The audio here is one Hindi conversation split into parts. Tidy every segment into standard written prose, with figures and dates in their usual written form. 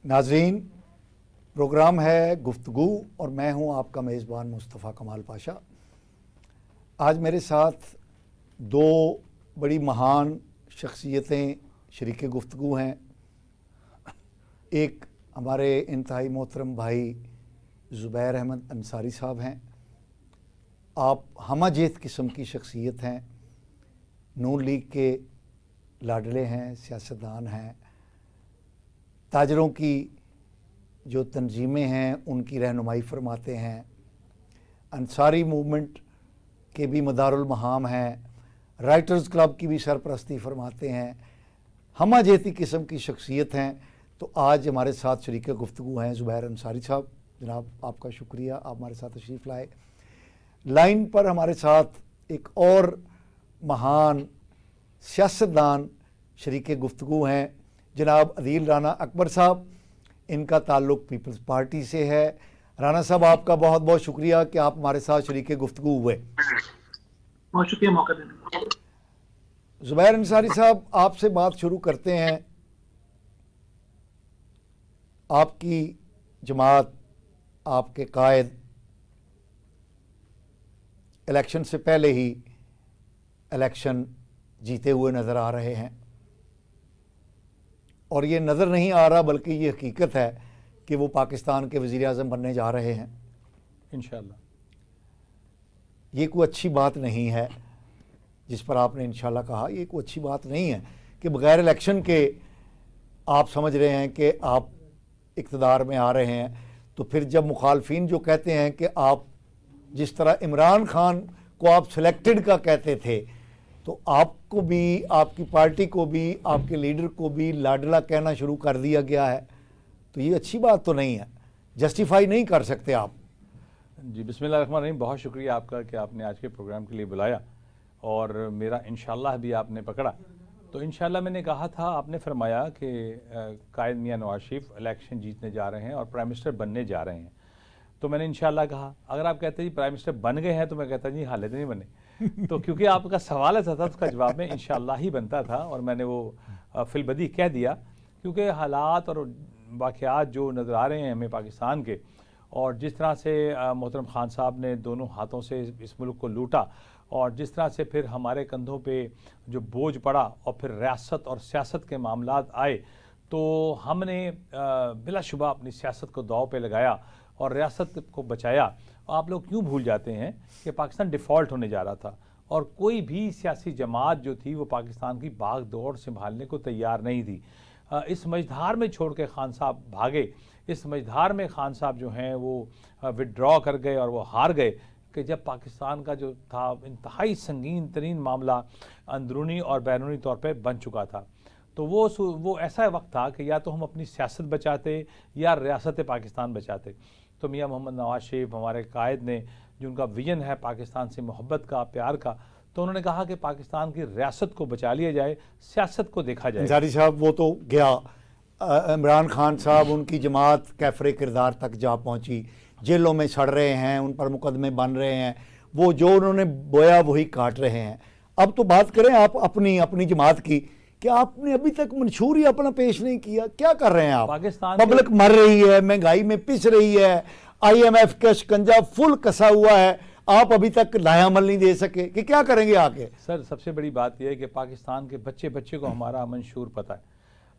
नाजरीन, प्रोग्राम है गुफ्तगू और मैं हूं आपका मेज़बान मुस्तफ़ा कमाल पाशा। आज मेरे साथ दो बड़ी महान शख्सियतें शरीक गुफ्तगू हैं। एक हमारे इंतहाई मोहतरम भाई ज़ुबैर अहमद अंसारी साहब हैं। आप हमाजेत किस्म की शख्सियत हैं, नून लीग के लाडले हैं, सियासतदान हैं, ताजरों की जो तंजीमें हैं उनकी रहनुमाई फरमाते हैं, अंसारी मूवमेंट के भी मदारुल महाम हैं, राइटर्स क्लब की भी सरपरस्ती फरमाते हैं, हमाजेती किस्म की शख्सियत हैं। तो आज हमारे साथ शरीक गुफ्तगू हैं ज़ुबैर अंसारी साहब। जनाब, आपका शुक्रिया, आप हमारे साथ तशरीफ़ लाए। लाइन पर हमारे साथ एक और महान सियासतदान शरीक गुफ्तगू हैं जनाब अदील राना अकबर साहब। इनका ताल्लुक़ पीपल्स पार्टी से है। राना साहब, आपका बहुत बहुत शुक्रिया कि आप हमारे साथ शरीक गुफ्तगू हुए। बहुत शुक्रिया मौका देने का। ज़ुबैर अंसारी साहब, आपसे बात शुरू करते हैं। आपकी जमात, आपके कायद इलेक्शन से पहले ही इलेक्शन जीते हुए नज़र आ रहे हैं और ये नज़र नहीं आ रहा बल्कि ये हकीकत है कि वो पाकिस्तान के वज़ीर आज़म बनने जा रहे हैं इंशाअल्लाह। ये कोई अच्छी बात नहीं है जिस पर आपने इंशाअल्लाह कहा। ये कोई अच्छी बात नहीं है कि बग़ैर इलेक्शन के आप समझ रहे हैं कि आप इक़्तिदार में आ रहे हैं। तो फिर जब मुखालफिन जो कहते हैं कि आप जिस तरह इमरान खान को आप सिलेक्टेड का कहते थे, तो आपको भी, आपकी पार्टी को भी, आपके लीडर को भी लाडला कहना शुरू कर दिया गया है, तो ये अच्छी बात तो नहीं है, जस्टिफाई नहीं कर सकते आप। जी, बिस्मिल्लाहिर्रहमानिर्रहीम। बहुत शुक्रिया आपका कि आपने आज के प्रोग्राम के लिए बुलाया और मेरा इंशाअल्लाह भी आपने पकड़ा। तो इंशाअल्लाह मैंने कहा था, आपने फरमाया कि कायद मियां नवाज शरीफ इलेक्शन जीतने जा रहे हैं और प्राइम मिनिस्टर बनने जा रहे हैं। तो मैंने इंशाअल्लाह कहा। अगर आप कहते जी प्राइम मिनिस्टर बन गए हैं तो मैं कहता जी हाले तो नहीं बने। तो क्योंकि आपका सवाल है था उसका जवाब में इंशाअल्लाह ही बनता था और मैंने वो फिलबदी कह दिया, क्योंकि हालात और वाक़यात जो नज़र आ रहे हैं हमें पाकिस्तान के, और जिस तरह से मोहतरम खान साहब ने दोनों हाथों से इस मुल्क को लूटा और जिस तरह से फिर हमारे कंधों पे जो बोझ पड़ा और फिर रियासत और सियासत के मामलात आए, तो हमने बिलाशुबा अपनी सियासत को दाव पे लगाया और रियासत को बचाया। आप लोग क्यों भूल जाते हैं कि पाकिस्तान डिफ़ॉल्ट होने जा रहा था और कोई भी सियासी जमात जो थी वो पाकिस्तान की भाग दौड़ संभालने को तैयार नहीं थी। इस मझधार में छोड़ के खान साहब भागे। इस मझधार में खान साहब जो हैं वो विड्रॉ कर गए और वो हार गए कि जब पाकिस्तान का जो था इंतहाई संगीन तरीन मामला अंदरूनी और बैरूनी तौर पर बन चुका था। तो वो ऐसा वक्त था कि या तो हम अपनी सियासत बचाते या रियासत पाकिस्तान बचाते। तो मियां मोहम्मद नवाज शरीफ हमारे कायद ने, जिनका विजन है पाकिस्तान से मोहब्बत का, प्यार का, तो उन्होंने कहा कि पाकिस्तान की रियासत को बचा लिया जाए, सियासत को देखा जाए। अंसारी साहब, वो तो गया, इमरान खान साहब, उनकी जमात कैफरे किरदार तक जा पहुंची, जेलों में सड़ रहे हैं, उन पर मुकदमे बन रहे हैं, वो जो उन्होंने बोया वही काट रहे हैं। अब तो बात करें आप अपनी जमात की कि आपने अभी तक मंशूर ही अपना पेश नहीं किया। क्या कर रहे हैं आप? पाकिस्तान पब्लिक मर रही है, महंगाई में पिस रही है, IMF का शिकंजा फुल कसा हुआ है, आप अभी तक लायामल नहीं दे सके कि क्या करेंगे आके? सर, सबसे बड़ी बात यह है कि पाकिस्तान के बच्चे को हमारा मंशूर पता है।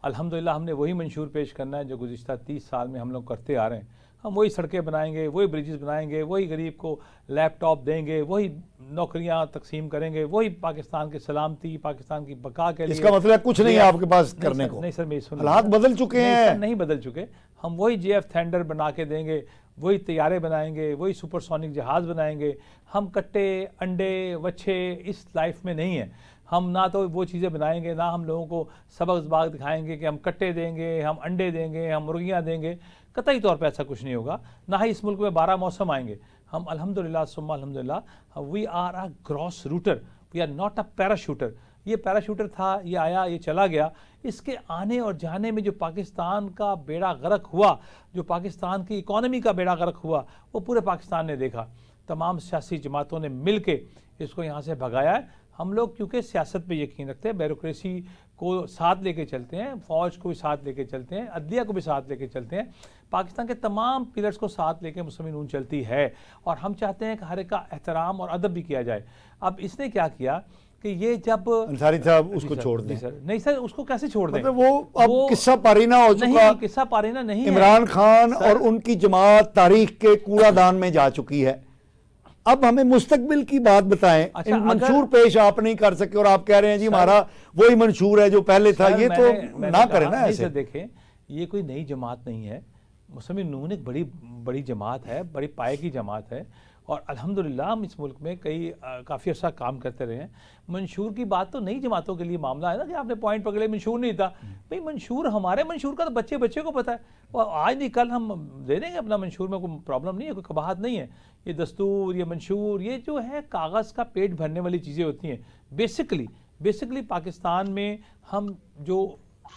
अल्हम्दुलिल्लाह हमने वही मंशूर पेश करना है जो गुज़िश्ता 30 साल में हम लोग करते आ रहे हैं। हम वही सड़कें बनाएंगे, वही ब्रिजेस बनाएंगे, वही गरीब को लैपटॉप देंगे, वही नौकरियां तकसीम करेंगे, वही पाकिस्तान की सलामती, पाकिस्तान की बका के लिए। इसका मतलब कुछ नहीं है आपके पास करने को? नहीं सर, मेरी सुन, हालात बदल चुके हैं। नहीं बदल चुके। हम वही JF थंडर बना के देंगे, वही तैयारे बनाएंगे, वही सुपरसोनिक जहाज़ बनाएंगे। हम कट्टे, अंडे, वच्छे इस लाइफ में नहीं है। हम ना तो वो चीज़ें बनाएंगे, ना हम लोगों को सबक बाग दिखाएंगे कि हम कट्टे देंगे, हम अंडे देंगे, हम मुर्गियाँ देंगे। कतई तौर पे ऐसा कुछ नहीं होगा। ना ही इस मुल्क में 12 मौसम आएंगे। हम अल्हम्दुलिल्लाह सुम्मा अल्हम्दुलिल्लाह we are a grass rooter, we are not a parachuter. ये पैराशूटर था, ये आया, ये चला गया। इसके आने और जाने में जो पाकिस्तान का बेड़ा गर्क हुआ, जो पाकिस्तान की इकॉनमी का बेड़ा गर्क हुआ, वो पूरे पाकिस्तान ने देखा। तमाम सियासी जमातों ने मिल के इसको यहाँ से भगाया है। हम लोग क्योंकि सियासत पे यकीन रखते हैं, ब्यूरोक्रेसी को साथ लेके चलते हैं, फ़ौज को भी साथ लेके चलते हैं, अदलिया को भी साथ लेके चलते हैं, पाकिस्तान के तमाम पिलर्स को साथ लेके मुस्लिम नून चलती है और हम चाहते हैं कि हर एक का एहतराम और अदब भी किया जाए। अब इसने क्या किया कि ये जब अंसारी साहब उसको छोड़ दें। सर नहीं सर, उसको कैसे छोड़ दें? मतलब वो अब किस्सा पारीना हो चुका, नहीं किस्सा पारीना नहीं है। इमरान खान और उनकी जमात तारीख के कूड़ादान में जा चुकी है। अब हमें मुस्तकबिल की बात बताएं। अच्छा, मंशूर पेश आप नहीं कर सके और आप कह रहे हैं जी हमारा वही मंशूर है जो पहले था, ये तो ना करें ना ऐसे। देखें, ये कोई नई जमात नहीं है, मुस्लिम नून एक बड़ी जमात है, बड़ी पाए की जमात है और अल्हम्दुलिल्लाह हम इस मुल्क में काफ़ी अर्सा काम करते रहे हैं। मंशूर की बात तो नई जमातों के लिए मामला है ना कि आपने पॉइंट पकड़े, मंशूर नहीं था भाई, मंशूर हमारे मंशूर का तो बच्चे बच्चे को पता है, और आज नहीं कल हम दे देंगे अपना मंशूर में, कोई प्रॉब्लम नहीं है, कोई कबाहत नहीं है। ये दस्तूर, ये मंशूर, ये जो है कागज़ का पेट भरने वाली चीज़ें होती हैं। बेसिकली पाकिस्तान में हम जो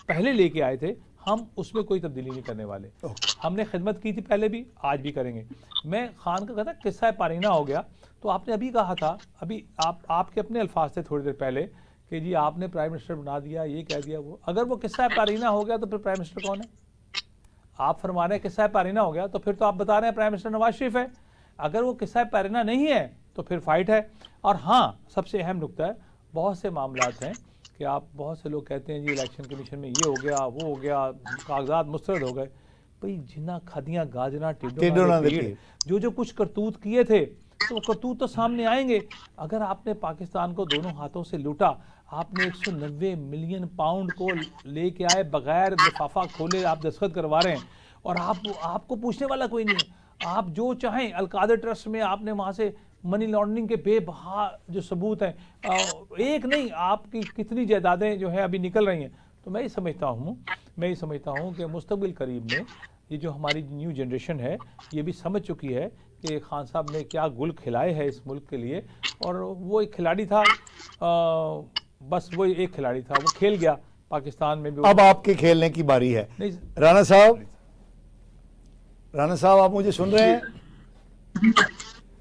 पहले लेके आए थे हम उसमें कोई तब्दीली नहीं करने वाले। हमने खिदमत की थी पहले भी, आज भी करेंगे। मैं खान का कहता किस्सा पारीना हो गया, तो आपने अभी कहा था, अभी आपके अपने अल्फाज थे थोड़ी देर पहले कि जी आपने प्राइम मिनिस्टर बना दिया, ये कह दिया वो। अगर वो किस्सा पारीना हो गया तो फिर प्राइम मिनिस्टर कौन है? आप फरमा रहे हैं किस्सा पारीना हो गया, तो फिर तो आप बता रहे हैं प्राइम मिनिस्टर नवाज शरीफ है। अगर वो किस्सा पारीना नहीं है तो फिर फाइट है। और हाँ, सबसे अहम नुकता है, बहुत से मामलात हैं कि आप, बहुत से लोग कहते हैं जी इलेक्शन कमीशन में ये हो गया, वो हो गया, कागजात मुस्तरद हो गए। भाई जिन्ना खादियाँ गाजना टिड्डों जो कुछ करतूत किए थे, तो करतूत तो सामने आएंगे। अगर आपने पाकिस्तान को दोनों हाथों से लूटा, आपने 190 मिलियन पाउंड को लेके आए, बगैर लिफाफा खोले आप दस्तखत करवा रहे हैं और आपको पूछने वाला कोई नहीं है। आप जो चाहें, अलकादर ट्रस्ट में आपने वहाँ से मनी लॉन्ड्रिंग के बेबहा जो सबूत हैं, एक नहीं आपकी कितनी जायदादें जो है अभी निकल रही हैं। तो मैं ये समझता हूँ कि मुस्तकबिल करीब में ये जो हमारी न्यू जनरेशन है ये भी समझ चुकी है कि खान साहब ने क्या गुल खिलाए हैं इस मुल्क के लिए। और वो एक खिलाड़ी था, बस वो एक खिलाड़ी था, वो खेल गया पाकिस्तान में भी। अब आपके खेलने की बारी है। राणा साहब आप मुझे सुन रहे हैं?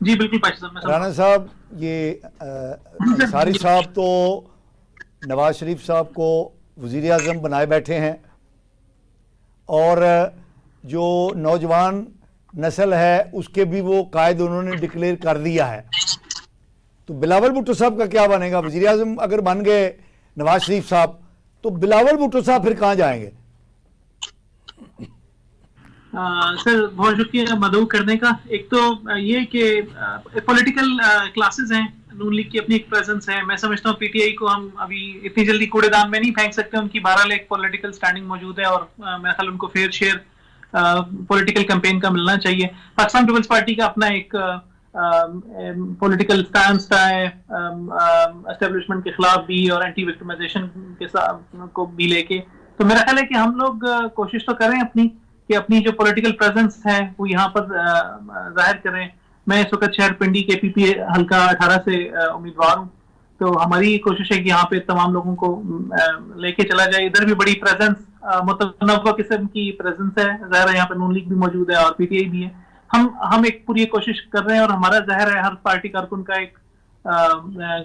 जी बिल्कुल पाकिस्तान में। राणा साहब, ये अंसारी साहब तो नवाज शरीफ साहब को वज़ीर आज़म बनाए बैठे हैं और जो नौजवान नस्ल है उसके भी वो कायद उन्होंने डिक्लेयर कर दिया है। तो बिलावल भुट्टो साहब का क्या बनेगा? वज़ीर आज़म अगर बन गए नवाज शरीफ साहब, तो बिलावल भुट्टो साहब फिर कहाँ जाएंगे? सर बहुत शुक्रिया मदऊ करने का। एक तो ये कि पॉलिटिकल क्लासेस हैं, नून लीग की अपनी एक प्रेजेंस है। मैं समझता हूँ पीटीआई को हम अभी इतनी जल्दी कूड़ेदान में नहीं फेंक सकते। उनकी बहरहाल एक पॉलिटिकल स्टैंडिंग मौजूद है और मेरे ख्याल उनको फेयर शेयर पॉलिटिकल कैंपेन का मिलना चाहिए। पाकिस्तान पीपल्स पार्टी का अपना एक पॉलिटिकल स्टैंस है, एस्टेब्लिशमेंट के खिलाफ भी और एंटी विक्टिमाइजेशन के साथ को भी लेके। तो मेरा ख्याल है कि हम लोग कोशिश तो करें कि अपनी जो पॉलिटिकल प्रेजेंस है वो यहाँ पर जाहिर करें। मैं इस वक्त शहर पिंडी के पीपी हल्का 18 से उम्मीदवार हूँ, तो हमारी कोशिश है कि यहाँ पे तमाम लोगों को लेके चला जाए। इधर भी बड़ी प्रेजेंस, मुतनव्वा किस्म की प्रेजेंस है, ज़ाहिर है यहाँ पे नून लीग भी मौजूद है और पीटीआई भी है। हम एक पूरी कोशिश कर रहे हैं और हमारा ज़ाहिर है हर पार्टी कारकुन का एक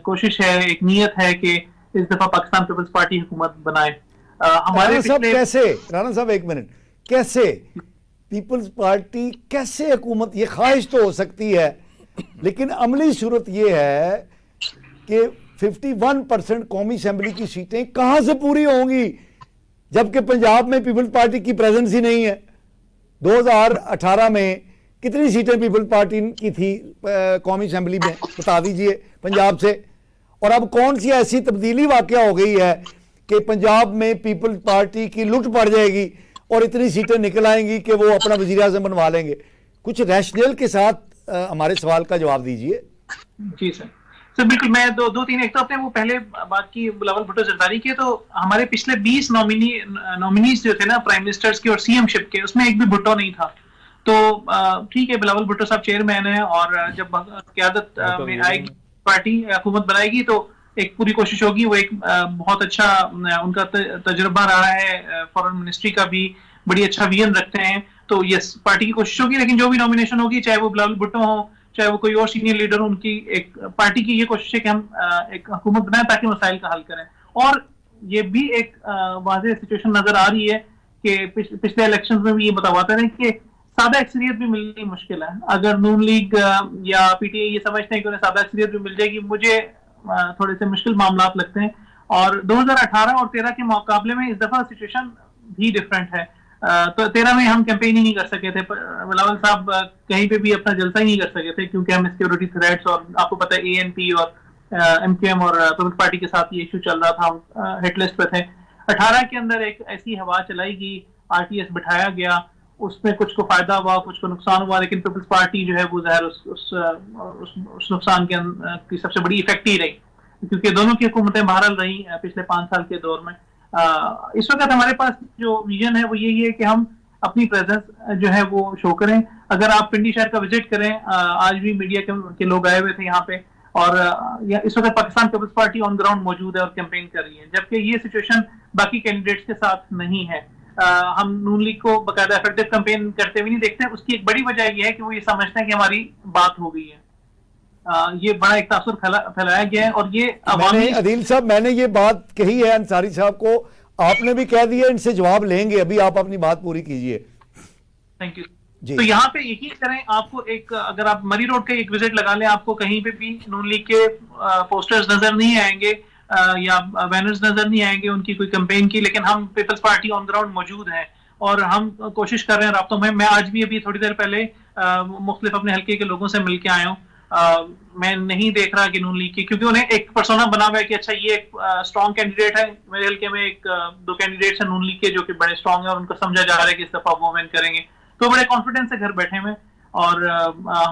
कोशिश है, एक नीयत है कि इस दफा पाकिस्तान पीपल्स पार्टी हुकूमत बनाए। हमारे राणा साहब एक मिनट, कैसे पीपल्स पार्टी, कैसे हुकूमत? ये ख्वाहिश तो हो सकती है लेकिन अमली सूरत ये है कि 51% कौमी असेंबली की सीटें कहां से पूरी होंगी जबकि पंजाब में पीपल्स पार्टी की प्रेजेंस ही नहीं है। 2018 में कितनी सीटें पीपल्स पार्टी की थी कौमी असेंबली में, बता दीजिए पंजाब से। और अब कौन सी ऐसी तब्दीली वाकया हो गई है कि पंजाब में पीपल्स पार्टी की लुट पड़ जाएगी और इतनी सीटें निकल आएंगी कि वो अपना वज़ीर आज़म बनवा लेंगे? कुछ रैशनल के साथ हमारे सवाल का जवाब दीजिए। जी सर बिल्कुल। मैं दो तीन, एक तो आपने वो पहले बात की बिलावल भुट्टो जरदारी की, तो हमारे पिछले 20 नॉमिनीज जो थे ना प्राइम मिनिस्टर्स के और सीएम शिप के, उसमें एक भी भुट्टो नहीं था। तो ठीक है, बिलावल भुट्टो साहब चेयरमैन है और जब क़यादत में आएगी पार्टी, हुकूमत बनाएगी, तो एक पूरी कोशिश होगी। वो एक बहुत अच्छा उनका तजुर्बा रहा है, फॉरेन मिनिस्ट्री का भी बड़ी अच्छा विजन रखते हैं। तो यस, पार्टी की कोशिश होगी, लेकिन जो भी नॉमिनेशन होगी, चाहे वो बिलावल भुट्टो हो, चाहे वो कोई और सीनियर लीडर हो, उनकी एक पार्टी की ये कोशिश है कि हम एक हुकूमत बनाएं ताकि मसाइल का हल करें। और ये भी एक वाज़ेह सिचुएशन नजर आ रही है कि पिछले इलेक्शंस में भी ये बताते रहे कि सादा अक्सरियत भी मिलनी मुश्किल है। अगर नून लीग या पीटीआई ये समझते हैं कि उन्हें सादा अक्सरियत भी मिल जाएगी, मुझे थोड़े से मुश्किल मामला लगते हैं। और 2018 और 13 के मुकाबले में इस दफा सिचुएशन भी डिफरेंट है। तो 13 में हम कैंपेन ही नहीं कर सके थे, बिलावल साहब कहीं पे भी अपना जलसा ही नहीं कर सके थे क्योंकि हम सिक्योरिटी थ्रेट्स और आपको पता है एएनपी और एमक्यूएम और पीपल्स पार्टी के साथ ये इशू चल रहा था, हम हिट लिस्ट पे थे। 18 के अंदर एक ऐसी हवा चलाई गई, आरटीएस बिठाया गया, उसमें कुछ को फायदा हुआ, कुछ को नुकसान हुआ, लेकिन पीपल्स पार्टी जो है वो ज़ाहिर उस नुकसान की सबसे बड़ी इफेक्ट ही रही क्योंकि दोनों की हुकूमतें बहरहाल रही पिछले 5 साल के दौर में। इस वक्त हमारे पास जो विजन है वो यही है कि हम अपनी प्रेजेंस जो है वो शो करें। अगर आप पिंडी शहर का विजिट करें, आज भी मीडिया के लोग आए हुए थे यहाँ पे, और इस वक्त Pakistan People's Party on ground मौजूद है और कैंपेन कर रही है, जबकि ये सिचुएशन बाकी कैंडिडेट्स के साथ नहीं है। हम नून लीग को बाकायदा इफेक्टिव कैंपेन करते हुए नहीं देखते। उसकी एक बड़ी वजह यह है कि वो ये समझते हैं कि हमारी बात हो गई है। ये बड़ा एक तासुर फैलाया गया है और ये अदील साहब, मैंने ये बात कही है अंसारी साहब को, आपने भी कह दिया, इनसे जवाब लेंगे, अभी आप अपनी बात पूरी कीजिए। Thank you. तो यहाँ पे यकीन करें, आपको एक अगर आप मरी रोड का एक विजिट लगा लें, आपको कहीं पे भी नून लीग के पोस्टर्स नजर नहीं आएंगे या बैनर्स नजर नहीं आएंगे उनकी कोई कैंपेन की, लेकिन हम पीपल्स पार्टी ऑन ग्राउंड मौजूद है और हम कोशिश कर रहे हैं राब्तों में। मैं आज भी अभी थोड़ी देर पहले मुख्तलिफ अपने हल्के के लोगों से मिलकर आया हूँ। मैं नहीं देख रहा कि नून लीग की, क्योंकि उन्हें एक पर्सोना बना हुआ है कि अच्छा ये एक स्ट्रॉन्ग कैंडिडेट है। मेरे हल्के में एक 2 कैंडिडेट्स हैं नून लीग के जो कि बड़े स्ट्रॉन्ग है और उनको समझा जा रहा है कि इस दफा वो विन करेंगे, तो बड़े कॉन्फिडेंस से घर बैठे हुए। और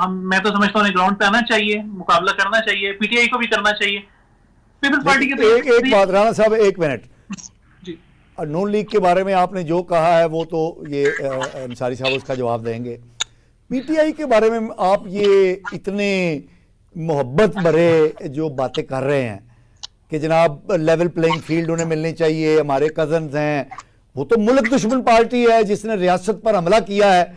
मैं तो समझता हूँ ग्राउंड पे आना चाहिए, मुकाबला करना चाहिए, पीटीआई को भी करना चाहिए। पीपल्स पार्टी के एक बात राणा साहब, 1 मिनट जी, नून लीग के बारे में आपने जो कहा है वो तो ये अंसारी साहब उसका जवाब देंगे। पीटीआई के बारे में आप ये इतने मोहब्बत भरे जो बातें कर रहे हैं कि जनाब लेवल प्लेइंग फील्ड उन्हें मिलनी चाहिए, हमारे कजन्स हैं, वो तो मुल्क दुश्मन पार्टी है जिसने रियासत पर हमला किया है,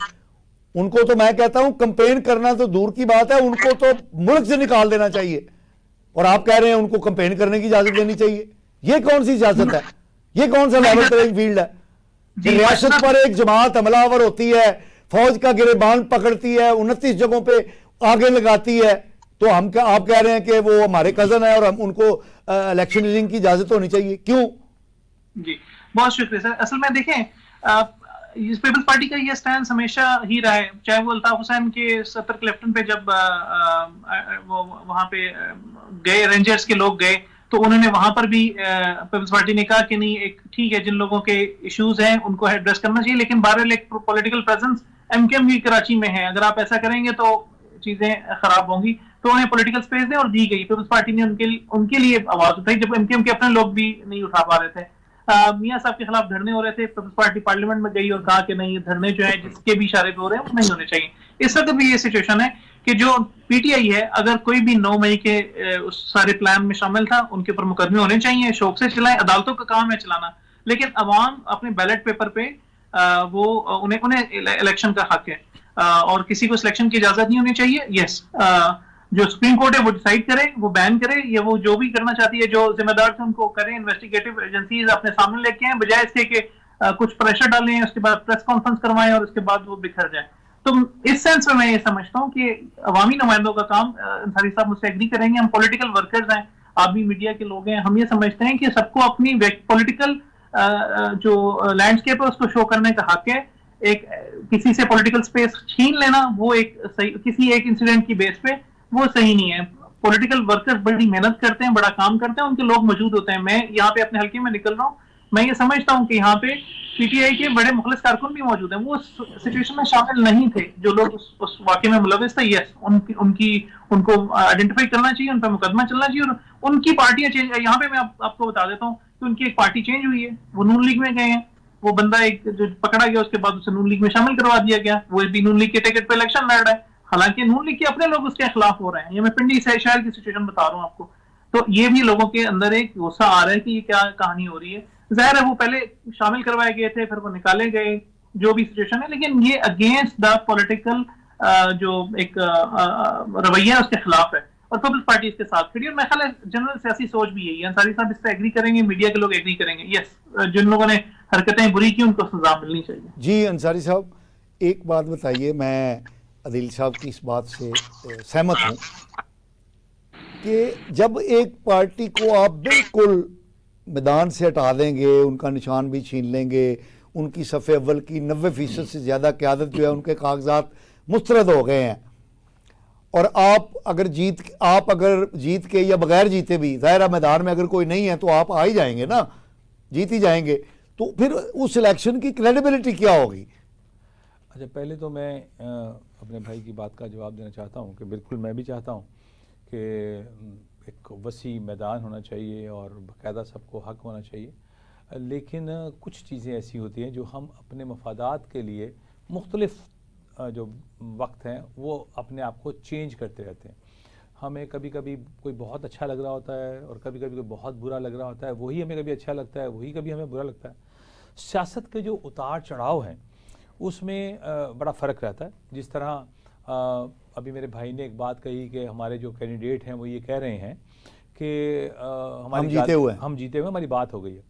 उनको तो मैं कहता हूं कैंपेन करना तो दूर की बात है, उनको तो मुल्क से निकाल देना चाहिए। और आप कह रहे हैं उनको कैंपेन करने की इजाजत देनी चाहिए। ये कौन सी इजाजत है? ये कौन सा लेवल प्लेइंग फील्ड है? रियासत पर एक जमात हमलावर होती है, फौज का गिरेबान पकड़ती है, 29 जगहों पे आगे लगाती है, तो आप कह रहे हैं कि वो हमारे कजन है और हम उनको इलेक्शनियरिंग की इजाजत होनी चाहिए, क्यों? जी बहुत शुक्रिया सर। असल में देखें, पीपल्स पार्टी का ये स्टैंड हमेशा ही रहा है, चाहे वो अल्ताफ हुसैन के सत्र क्लिफ्टन पे जब वो वहां पे गए, रेंजर्स के लोग गए, तो उन्होंने वहां पर भी पीपल्स पार्टी ने कहा कि नहीं, एक ठीक है, जिन लोगों के इश्यूज हैं उनको एड्रेस करना चाहिए, लेकिन बहरहाल एक पॉलिटिकल प्रेजेंस एमकेएम भी कराची में है, अगर आप ऐसा करेंगे तो चीजें खराब होंगी। तो उन्हें पॉलिटिकल स्पेस दे और दी गई। पीपल्स पार्टी ने उनके लिए आवाज उठाई जब एमकेएम के अपने लोग भी नहीं उठा पा रहे थे। मियां साहब के खिलाफ धरने हो रहे थे, पीपल्स पार्टी पार्लियामेंट में गई और कहा कि नहीं, ये धरने जो है जिसके भी इशारे पे हो रहे हैं वो नहीं होने चाहिए। इस वक्त भी ये सिचुएशन है कि जो पीटीआई है, अगर कोई भी 9 मई के उस सारे प्लान में शामिल था, उनके ऊपर मुकदमे होने चाहिए, शौक से चलाएं, अदालतों का काम है चलाना, लेकिन अवाम अपने बैलेट पेपर पे वो उन्हें इलेक्शन का हक है और किसी को सिलेक्शन की इजाजत नहीं होनी चाहिए। यस, जो सुप्रीम कोर्ट है वो डिसाइड करे, वो बैन करे, या वो जो भी करना चाहती है, जो जिम्मेदार थे उनको करें, इन्वेस्टिगेटिव एजेंसीज अपने सामने लेके आए, बजाय इसके कि कुछ प्रेशर डालें, उसके बाद प्रेस कॉन्फ्रेंस करवाएं और उसके बाद वो बिखर जाए। तो इस सेंस में मैं ये समझता हूँ कि अवामी नुमाइंदों का काम, अंसारी साहब मुझसे एग्री करेंगे, हम पॉलिटिकल वर्कर्स हैं, आप भी मीडिया के लोग हैं, हम ये समझते हैं कि सबको अपनी पॉलिटिकल जो लैंडस्केप है उसको शो करने का हक है। एक किसी से पॉलिटिकल स्पेस छीन लेना, वो एक सही, किसी एक इंसिडेंट की बेस पे वो सही नहीं है। पॉलिटिकल वर्कर्स बड़ी मेहनत करते हैं, बड़ा काम करते हैं, उनके लोग मौजूद होते हैं। मैं यहाँ पे अपने हल्के में निकल रहा हूँ, मैं ये समझता हूँ कि यहाँ पे पीटीआई के बड़े मुखलिस कारकुन भी मौजूद हैं, वो उस सिचुएशन में शामिल नहीं थे, जो लोग उस वाकये में मुलविस थे। यस, उनको आइडेंटिफाई करना चाहिए, उन पर मुकदमा चलना चाहिए और उनकी पार्टियां चेंज। यहाँ पे मैं आपको बता देता हूँ कि उनकी एक पार्टी चेंज हुई है, वो नून लीग में गए हैं। वो बंदा एक जो पकड़ा गया, उसके बाद उसे नून लीग में शामिल करवा दिया गया, वो भी नून लीग के टिकट पे इलेक्शन लड़ रहा है, हालांकि नून लीग के अपने लोग उसके खिलाफ हो रहे हैं। ये मैं पिंडी शहर की सिचुएशन बता रहा हूँ आपको। तो ये भी लोगों के अंदर एक गुस्सा आ रहा है कि ये क्या कहानी हो रही है। जाहिर है वो पहले शामिल करवाए गए थे, फिर वो निकाले गए, जो भी सिचुएशन है, लेकिन ये अगेंस्ट द पॉलिटिकल जो एक रवैया है उसके खिलाफ है। और पीपल्स पार्टी इसके साथ खड़ी है। और मेरा ख्याल है जनरल सियासी सोच भी यही है। अंसारी साहब इससे एग्री करेंगे, मीडिया के लोग एग्री करेंगे, यस, जिन लोगों ने हरकतें बुरी की उनको सजा मिलनी चाहिए। जी अंसारी साहब, एक बात बताइए, मैं अदील साहब की इस बात से सहमत हूँ कि जब एक पार्टी को आप बिल्कुल मैदान से हटा देंगे, उनका निशान भी छीन लेंगे, उनकी सफ़े अव्वल की 90% से ज़्यादा क़यादत जो है उनके कागजात मुस्तरद हो गए हैं, और आप अगर जीत के या बगैर जीते भी, ज़ाहिर मैदान में अगर कोई नहीं है तो आप आ ही जाएंगे ना, जीत ही जाएंगे, तो फिर उस इलेक्शन की क्रेडिबिलिटी क्या होगी? अच्छा, पहले तो मैं अपने भाई की बात का जवाब देना चाहता हूँ कि बिल्कुल मैं भी चाहता हूँ कि एक वसी मैदान होना चाहिए और बाकायदा सबको हक होना चाहिए, लेकिन कुछ चीज़ें ऐसी होती हैं जो हम अपने मफादात के लिए मुख्तलिफ जो वक्त हैं वो अपने आप को चेंज करते रहते हैं। हमें कभी कभी कोई बहुत अच्छा लग रहा होता है और कभी कभी कोई बहुत बुरा लग रहा होता है, वही हमें कभी अच्छा लगता है, वही कभी हमें बुरा लगता है। सियासत के जो उतार चढ़ाव हैं उसमें बड़ा फ़र्क रहता है। जिस तरह अभी मेरे भाई ने एक बात कही कि हमारे जो कैंडिडेट हैं वो ये कह रहे हैं कि हम जीते हुए हमारी बात हो गई है।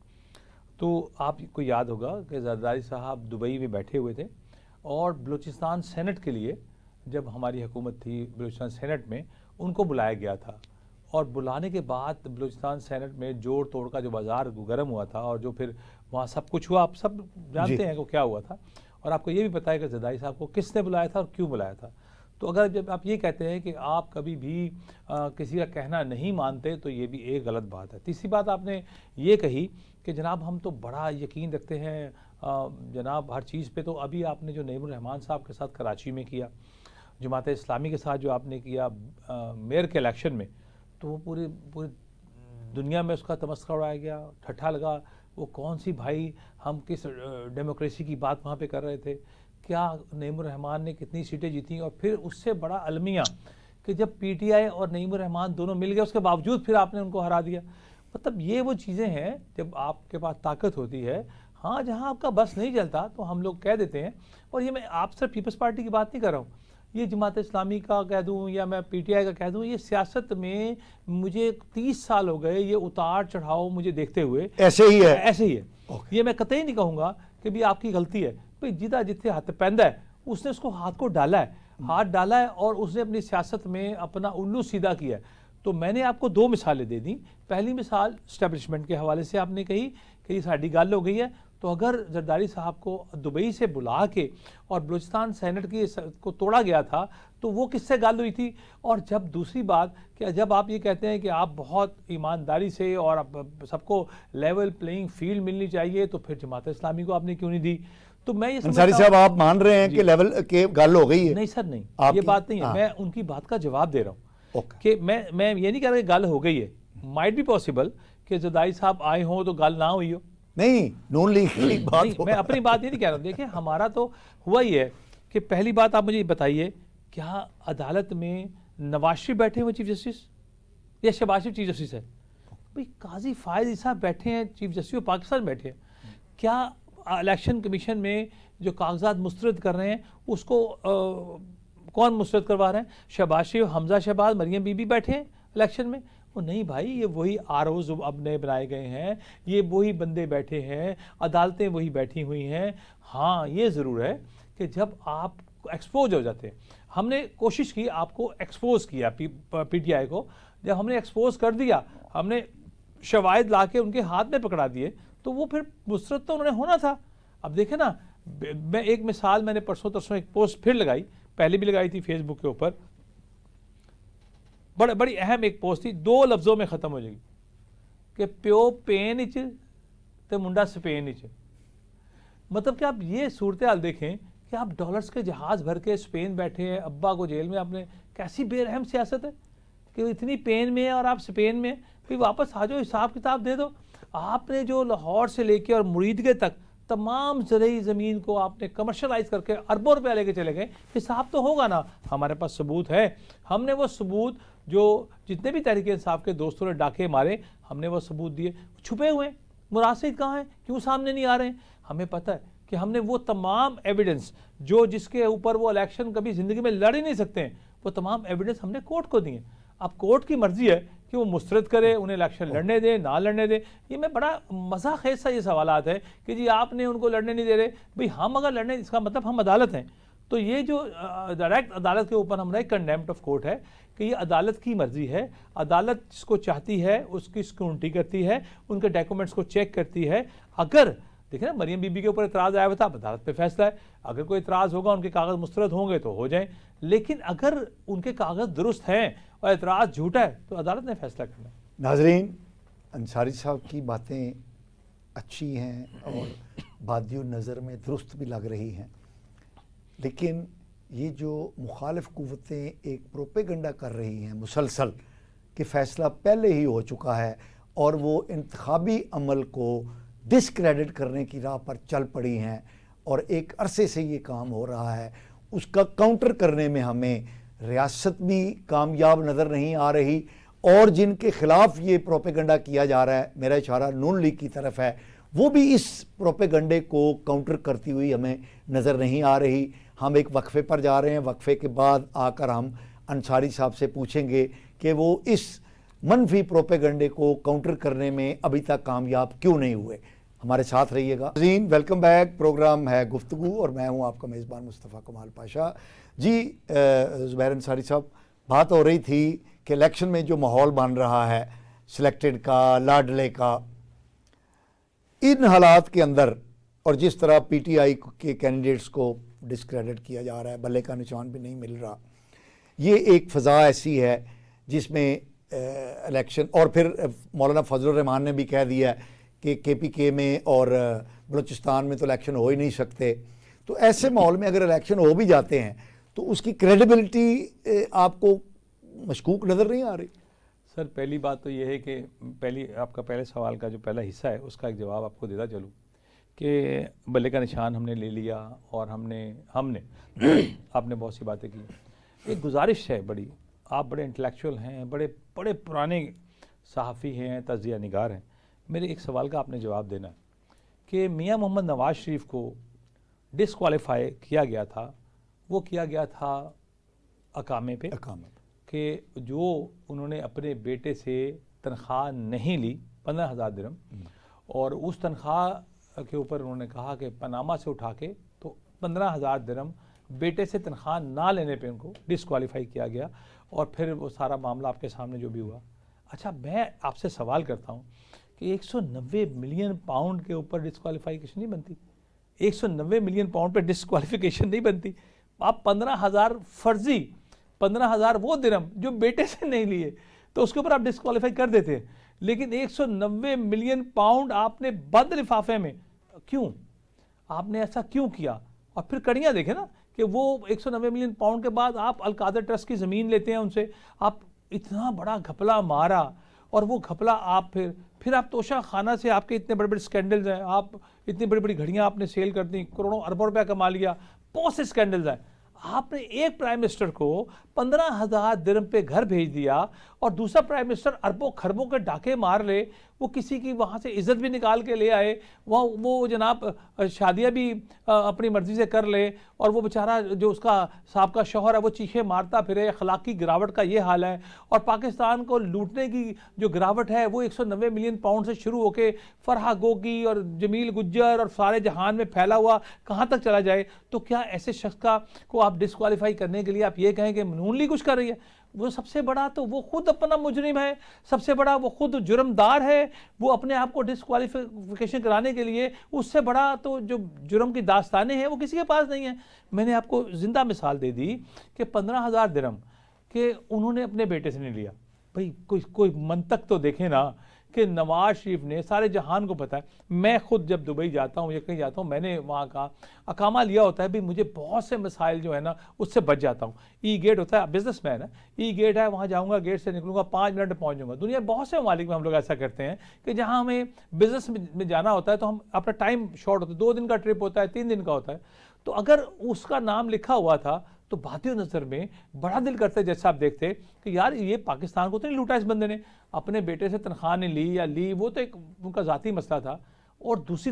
तो आपको याद होगा कि ज़रदारी साहब दुबई में बैठे हुए थे और बलूचिस्तान सेनेट के लिए जब हमारी हुकूमत थी बलूचिस्तान सेनेट में उनको बुलाया गया था, और बुलाने के बाद बलूचिस्तान सेनेट में जोड़ तोड़ का जो बाज़ार गर्म हुआ था और जो फिर वहाँ सब कुछ हुआ, आप सब जानते हैं कि क्या हुआ था, और आपको ये भी पता है कि ज़रदारी साहब को किसने बुलाया था और क्यों बुलाया था। तो अगर जब आप ये कहते हैं कि आप कभी भी किसी का कहना नहीं मानते तो ये भी एक गलत बात है। तीसरी बात आपने ये कही कि जनाब हम तो बड़ा यकीन रखते हैं जनाब हर चीज़ पे। तो अभी आपने जो नईमुर रहमान साहब के साथ कराची में किया, जमात इस्लामी के साथ जो आपने किया मेयर के इलेक्शन में, तो वो पूरी दुनिया में उसका तमस्का उड़ाया गया, ठट्ठा लगा। वो कौन सी भाई हम किस डेमोक्रेसी की बात वहाँ पे कर रहे थे, क्या नईमुर रहमान ने कितनी सीटें जीती, और फिर उससे बड़ा अलमिया कि जब पीटीआई और नईमुर रहमान दोनों मिल गए उसके बावजूद फिर आपने उनको हरा दिया। मतलब ये वो चीज़ें हैं जब आपके पास ताकत होती है, हाँ जहाँ आपका बस नहीं चलता तो हम लोग कह देते हैं। और ये मैं आप सिर्फ पीपल्स पार्टी की बात नहीं कर रहा हूँ, ये जमात इस्लामी का कह दूँ या मैं पीटीआई का कह दूँ, ये सियासत में मुझे 30 साल हो गए ये उतार चढ़ाव मुझे देखते हुए ऐसे ही है। ये मैं कतई नहीं कहूँगा कि भी आपकी गलती है, भाई जिदा जिथे हाथ पैंदा है उसने उसको हाथ को डाला है, हाथ डाला है और उसने अपनी सियासत में अपना उल्लू सीधा किया है। तो मैंने आपको 2 मिसालें दे दी। पहली मिसाल स्टैब्लिशमेंट के हवाले से आपने कही कि ये साड़ी गल हो गई है, तो अगर जरदारी साहब को दुबई से बुला के और बलूचिस्तान सेनेट की को तोड़ा गया था तो वो किससे गल हुई थी। और जब दूसरी बात कि जब आप ये कहते हैं कि आप बहुत ईमानदारी से और सबको लेवल प्लेइंग फील्ड मिलनी चाहिए, तो फिर जमात इस्लामी को आपने क्यों नहीं दी। तो मैं ये अंसारी साहब आप मान रहे हैं कि लेवल के गल हो गई है? नहीं सर, नहीं, ये बात नहीं है। मैं उनकी बात का जवाब दे रहा हूँ कि मैं ये नहीं कह रहा कि गल हो गई है। माइट बी पॉसिबल कि जरदारी साहब आए हों तो गल ना हुई हो। नहीं, नून लीग की बात नहीं, मैं अपनी बात ये नहीं कह रहा हूँ। देखिए हमारा तो हुआ ही है कि पहली बात आप मुझे बताइए, क्या अदालत में नवाज शरीफ बैठे हुए चीफ जस्टिस या शहबाज शरीफ चीफ जस्टिस है? भाई काजी फायद ईसा बैठे हैं, चीफ जस्टिस पाकिस्तान बैठे हैं। क्या इलेक्शन कमीशन में जो कागजात मुस्तरद कर रहे हैं उसको कौन मुस्तरद करवा रहे हैं? शहबाज शरीफ, हमजा शहबाज, मरियम बीबी बैठे हैं इलेक्शन में? वो नहीं भाई, ये वही आरओज अब नए बनाए गए हैं, ये वही बंदे बैठे हैं, अदालतें वही बैठी हुई हैं। हाँ ये ज़रूर है कि जब आप एक्सपोज हो जाते हैं, हमने कोशिश की आपको एक्सपोज किया पीटीआई को, जब हमने एक्सपोज कर दिया, हमने शवाहिद ला के उनके हाथ में पकड़ा दिए, तो वो फिर मुस्तरद तो उन्होंने होना था। अब देखें ना, मैं एक मिसाल मैंने परसों तरसों एक पोस्ट फिर लगाई, पहले भी लगाई थी फेसबुक के ऊपर, बड़ी अहम एक पोस्ट थी, 2 लफ्ज़ों में ख़त्म हो जाएगी कि प्यो पेन इच तो मुंडा स्पेन इच। मतलब कि आप ये सूरत हाल देखें कि आप डॉलर्स के जहाज़ भर के स्पेन बैठे हैं, अब्बा को जेल में, आपने कैसी बेरहम सियासत है कि इतनी पेन में है और आप स्पेन में, फिर वापस आ जाओ, हिसाब किताब दे दो। आपने जो लाहौर से लेके और मुरीदगे तक तमाम ज़रूरी ज़मीन को आपने कमर्शलाइज करके अरबों रुपया लेके चले गए, हिसाब तो होगा ना। हमारे पास सबूत है, हमने वो सबूत जो जितने भी तहरीक इंसाफ के दोस्तों ने डाके मारे, हमने वो सबूत दिए। छुपे हुए हैं, मुराद सईद कहाँ हैं, क्यों सामने नहीं आ रहे हैं? हमें पता है कि हमने वो तमाम एविडेंस जो जिसके ऊपर वो इलेक्शन कभी ज़िंदगी में लड़ ही नहीं सकते हैं, वो तमाम एविडेंस हमने कोर्ट को दिए। अब कोर्ट की मर्जी है कि वो मुस्तरद करे, उन्हें इलेक्शन लड़ने दे ना लड़ने दे। ये में बड़ा मज़ा खेज सा ये सवालात है कि जी आपने उनको लड़ने नहीं दे रहे। भाई हम अगर लड़ने, इसका मतलब हम अदालत हैं, तो ये जो डायरेक्ट अदालत के ऊपर हमारा एक कंडेम्प्ट ऑफ कोर्ट है कि ये अदालत की मर्जी है। अदालत जिसको चाहती है उसकी स्क्रूटनी करती है, उनके डॉक्यूमेंट्स को चेक करती है। अगर देखें ना, मरियम बीबी के ऊपर इतराज़ आया हुआ था, अदालत पे फैसला है। अगर कोई इतराज़ होगा, उनके कागज़ मुस्तरद होंगे तो हो जाएं, लेकिन अगर उनके कागज़ दुरुस्त हैं और इतराज़ झूठा है तो अदालत ने फैसला करना है। नाजरीन, अंसारी साहब की बातें अच्छी हैं और बादियो नज़र में दुरुस्त भी लग रही हैं, लेकिन ये जो मुखालिफ कुव्वतें एक प्रोपेगंडा कर रही हैं मुसलसल कि फ़ैसला पहले ही हो चुका है और वो इंतखाबी अमल को डिसक्रेडिट करने की राह पर चल पड़ी हैं और एक अरसे से ये काम हो रहा है, उसका काउंटर करने में हमें रियासत भी कामयाब नज़र नहीं आ रही और जिनके ख़िलाफ़ ये प्रोपेगंडा किया जा रहा है, मेरा इशारा नून लीग की तरफ है, वो भी इस प्रोपेगंडे को काउंटर करती हुई हमें नज़र नहीं आ रही। हम एक वक्फे पर जा रहे हैं, वक्फे के बाद आकर हम अंसारी साहब से पूछेंगे कि वो इस मनफी प्रोपेगंडे को काउंटर करने में अभी तक कामयाब क्यों नहीं हुए। हमारे साथ रहिएगा। Gene, welcome back. प्रोग्राम है गुफ्तगू और मैं हूं आपका मेज़बान मुस्तफ़ा कमाल पाशा जी। ज़ुबैर अंसारी साहब, बात हो रही थी कि इलेक्शन में जो माहौल बन रहा है सिलेक्टेड का, लाडले का, इन हालात के अंदर और जिस तरह पीटीआई के कैंडिडेट्स को डिस्क्रेडिट किया जा रहा है, बल्ले का निशान भी नहीं मिल रहा, ये एक फ़ज़ा ऐसी है जिसमें इलेक्शन, और फिर मौलाना फजलुर रहमान ने भी कह दिया कि KPK में और बलूचिस्तान में तो इलेक्शन हो ही नहीं सकते। तो ऐसे माहौल में अगर इलेक्शन हो भी जाते हैं तो उसकी क्रेडिबिलिटी आपको मशकूक नज़र नहीं आ रही? सर, पहली बात तो ये है कि आपका पहले सवाल का जो पहला हिस्सा है उसका एक जवाब आपको देता चलूँ कि बल्ले का निशान हमने ले लिया और हमने आपने बहुत सी बातें की। एक गुजारिश है बड़ी, आप बड़े इंटेलेक्चुअल हैं, बड़े बड़े पुराने सहाफ़ी हैं, तज़िया निगार हैं, मेरे एक सवाल का आपने जवाब देना है कि मियां मोहम्मद नवाज़ शरीफ को डिसक्वालीफाई किया गया था, वो किया गया था अकामे पे कि जो उन्होंने अपने बेटे से तनख्वाह नहीं ली 15,000 दिरहम, और उस तनख्वाह के ऊपर उन्होंने कहा कि पनामा से उठा के तो 15,000 दिरहम बेटे से तनख्वाह ना लेने पे उनको डिसक्वालीफाई किया गया और फिर वो सारा मामला आपके सामने जो भी हुआ। अच्छा, मैं आपसे सवाल करता हूँ कि 190 मिलियन पाउंड के ऊपर डिसक्वालीफिकेशन नहीं बनती, 190 मिलियन पाउंड पे डिसक्वालीफिकेशन नहीं बनती। आप 15,000 फर्जी, 15,000 वो दिरहम जो बेटे से नहीं लिए तो उसके ऊपर आप डिसक्वालीफाई कर देते हैं, लेकिन 190 मिलियन पाउंड आपने बंद लिफाफे में क्यों, आपने ऐसा क्यों किया? और फिर कड़ियाँ देखें ना कि वो 190 मिलियन पाउंड के बाद आप अलकादर ट्रस्ट की ज़मीन लेते हैं उनसे, आप इतना बड़ा घपला मारा और वो घपला आप फिर आप तोशा खाना से आपके इतने बड़े बड़े स्कैंडल्स हैं, आप इतनी बड़ी बड़ी घड़ियाँ आपने सेल कर दी, करोड़ों अरबों रुपया कमा लिया, बहुत से स्कैंडल्स हैं। आपने एक प्राइम मिनिस्टर को 15,000 दिरहम पे घर भेज दिया और दूसरा प्राइम मिनिस्टर अरबों खरबों के डाके मार ले, वो किसी की वहाँ से इज्जत भी निकाल के ले आए, वो जनाब शादियाँ भी अपनी मर्जी से कर ले और वो बेचारा जो उसका साहब शौहर है वो चीखे मारता फिरे। अखलाकी गिरावट का ये हाल है और पाकिस्तान को लूटने की जो गिरावट है वो 190 मिलियन पाउंड से शुरू होकर फरहा गोगी और जमील गुज्जर और सारे जहान में फैला हुआ कहाँ तक चला जाए। तो क्या ऐसे शख्स को आप डिस्क्वालीफाई करने के लिए आप ये कहें कि नून लीग कुछ कर रही है? वो सबसे बड़ा तो वो खुद अपना मुजरिम है, सबसे बड़ा वो खुद जुर्मदार है, वो अपने आप को डिस्क्वालिफिकेशन कराने के लिए उससे बड़ा तो जो जुर्म की दास्तानें हैं वो किसी के पास नहीं है। मैंने आपको जिंदा मिसाल दे दी कि 15,000 दिरहम के उन्होंने अपने बेटे से नहीं लिया। भाई कोई मंतक तो देखे ना कि नवाज शरीफ ने, सारे जहान को पता है, मैं खुद जब दुबई जाता हूँ या कहीं जाता हूँ मैंने वहाँ का अकामा लिया होता है, भी मुझे बहुत से मसाइल जो है ना उससे बच जाता हूँ। ई गेट होता है, बिजनेसमैन है, ई गेट है, वहाँ जाऊँगा, गेट से निकलूँगा 5 मिनट में पहुँच जाऊँगा। दुनिया बहुत से ममालिक में हम लोग ऐसा करते हैं कि जहाँ हमें बिजनेस में जाना होता है तो हम अपना टाइम शॉर्ट होता है, 2 दिन का ट्रिप होता है, 3 दिन का होता है, तो अगर उसका नाम लिखा हुआ था तो बातियों नज़र में बड़ा दिल करता है जैसे आप देखते कि यार ये पाकिस्तान को तो नहीं लूटा इस बंदे ने, अपने बेटे से तनख्वाह ने ली या ली, वो तो एक उनका ज़ाती मसला था। और दूसरी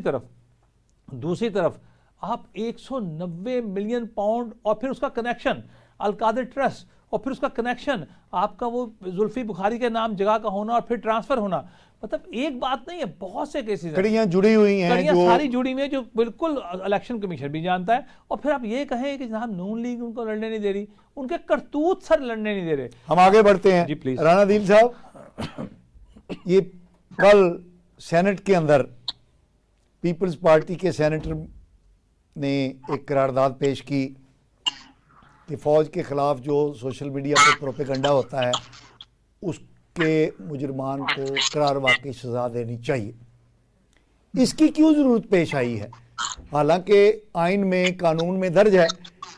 तरफ आप 190 मिलियन पाउंड और फिर उसका कनेक्शन अलकादर ट्रस्ट और फिर उसका कनेक्शन आपका वो जुल्फी बुखारी के नाम जगह का होना और फिर ट्रांसफर होना, मतलब एक बात नहीं है, बहुत से केसेस हैं, कड़ियां जुड़ी हुई हैं, कड़ियां जो सारी जुड़ी हुई है, जो बिल्कुल इलेक्शन कमीशन भी जानता है। और फिर आप ये कहें कि जनाब नून लीग उनको लड़ने नहीं दे रही, उनके करतूत सर लड़ने नहीं दे रहे। हम आगे बढ़ते हैं। जी प्लीज। राना दिल साहब, ये कल सेनेट के अंदर पीपल्स पार्टी के सेनेटर ने एक करारदाद पेश की कि फ़ौज के ख़िलाफ़ जो सोशल मीडिया पर प्रोपेगंडा होता है उसके मुजरमान को करार वाकई सज़ा देनी चाहिए। इसकी क्यों ज़रूरत पेश आई है? हालांकि आइन में, कानून में दर्ज है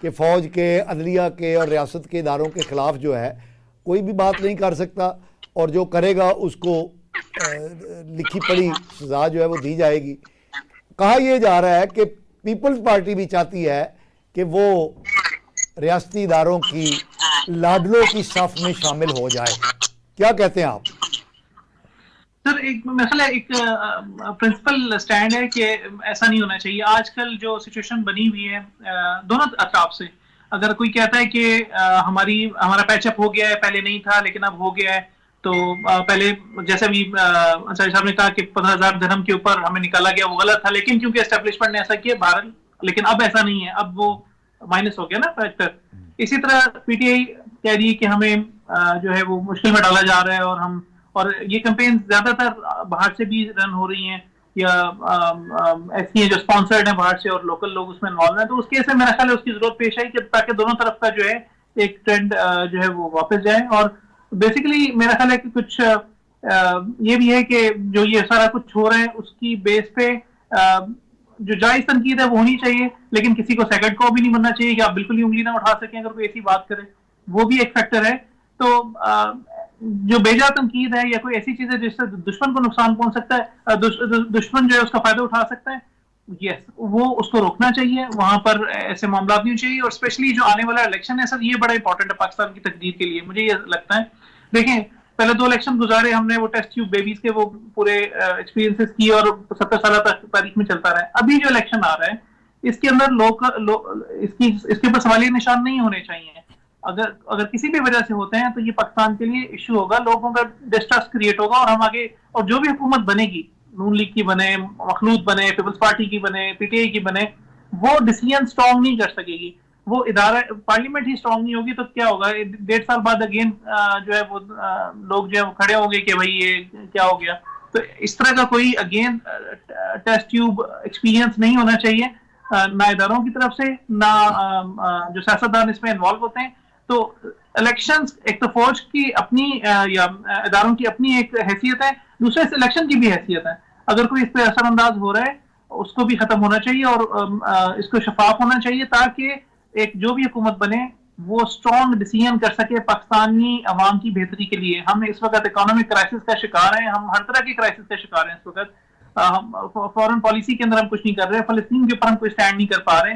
कि फ़ौज के, अदलिया के और रियासत के इदारों के ख़िलाफ़ जो है कोई भी बात नहीं कर सकता, और जो करेगा उसको लिखी पढ़ी सज़ा जो है वो दी जाएगी। कहा यह जा रहा है कि पीपल्स पार्टी भी चाहती है कि वो रियासती इदारों की लाडलों की सफ में शामिल हो जाए। क्या कहते हैं आप? सर, एक मसला, एक प्रिंसिपल स्टैंड है कि ऐसा नहीं होना चाहिए। आजकल जो सिचुएशन बनी हुई है दोनों अतराफ से, अगर कोई कहता है कि हमारा पैचअप हो गया है, पहले नहीं था लेकिन अब हो गया है, तो पहले जैसे भी अंसारी साहब ने कहा कि 15,000 दिरहम के ऊपर हमें निकाला गया, वो गलत था, लेकिन क्योंकि एस्टेब्लिशमेंट ने ऐसा किया बाहर, लेकिन अब ऐसा नहीं है, अब वो माइनस हो गया ना फैक्टर। इसी तरह पीटीआई कह रही है कि हमें जो है वो मुश्किल में डाला जा रहा है, और ये कैंपेन ज्यादातर बाहर से भी रन हो रही हैं या ऐसी हैं जो स्पॉन्सर्ड हैं बाहर से, और लोकल लोग उसमें इन्वॉल्व हैं। तो उस केस में मेरा ख्याल है उसकी जरूरत पेश आई कि ताकि दोनों तरफ का जो है एक ट्रेंड जो है वो वापस जाए। और बेसिकली मेरा ख्याल है कि कुछ ये भी है कि जो ये सारा कुछ हो रहा है उसकी बेस पे जो जायज तनकीद है वो होनी चाहिए, लेकिन किसी को सेकंड को भी नहीं बनना चाहिए कि आप बिल्कुल ही उंगली ना उठा सकें अगर कोई ऐसी बात करे, वो भी एक फैक्टर है। तो जो बेजा तनकीद है या कोई ऐसी चीज है जिससे दुश्मन को नुकसान पहुंच सकता है, दुश्मन जो है उसका फायदा उठा सकता है, यस, वो उसको रोकना चाहिए, वहां पर ऐसे मामला नहीं चाहिए। और स्पेशली जो आने वाला इलेक्शन है सर, ये बड़ा इंपॉर्टेंट है पाकिस्तान की तकदीर के लिए, मुझे ये लगता है। देखें, पहले 2 इलेक्शन गुजारे हमने, वो टेस्ट ट्यूब बेबीज के वो पूरे एक्सपीरियंसेस किए और 70 साल तक तारीख में चलता रहा है। अभी जो इलेक्शन आ रहा है इसके अंदर इसके ऊपर सवालिया निशान नहीं होने चाहिए। अगर किसी भी वजह से होते हैं तो ये पाकिस्तान के लिए इश्यू होगा, लोगों का डिस्ट्रस्ट क्रिएट होगा, और हम आगे, और जो भी हुकूमत बनेगी, नून लीग की बने, मखलूद बने, पीपल्स पार्टी की बने, पीटीआई की बने, वो डिसीजन स्ट्रॉन्ग नहीं कर सकेगी, वो इदारा पार्लियामेंट ही स्ट्रॉन्ग नहीं होगी। तो क्या होगा, 1.5 साल बाद अगेन जो है वो लोग जो है वो खड़े होंगे कि भाई ये क्या हो गया। तो इस तरह का कोई अगेन टेस्ट ट्यूब एक्सपीरियंस नहीं होना चाहिए, ना इदारों की तरफ से, ना जो सियासतदान इसमें इन्वॉल्व होते हैं। तो इलेक्शंस, एक तो फौज की अपनी या इदारों की अपनी एक हैसियत है, दूसरे से इलेक्शन की भी हैसियत है। अगर कोई इस पर असरअंदाज हो रहा है उसको भी खत्म होना चाहिए, और इसको शफाफ होना चाहिए, ताकि एक जो भी हुकूमत बने वो स्ट्रॉन्ग डिसीजन कर सके पाकिस्तानी अवाम की बेहतरी के लिए। हम इस वक्त इकोनॉमिक क्राइसिस का शिकार हैं, हम हर तरह की क्राइसिस का शिकार हैं इस वक्त। फॉरेन पॉलिसी के अंदर हम कुछ नहीं कर रहे, फलस्तीन के ऊपर हम कोई स्टैंड नहीं कर पा रहे,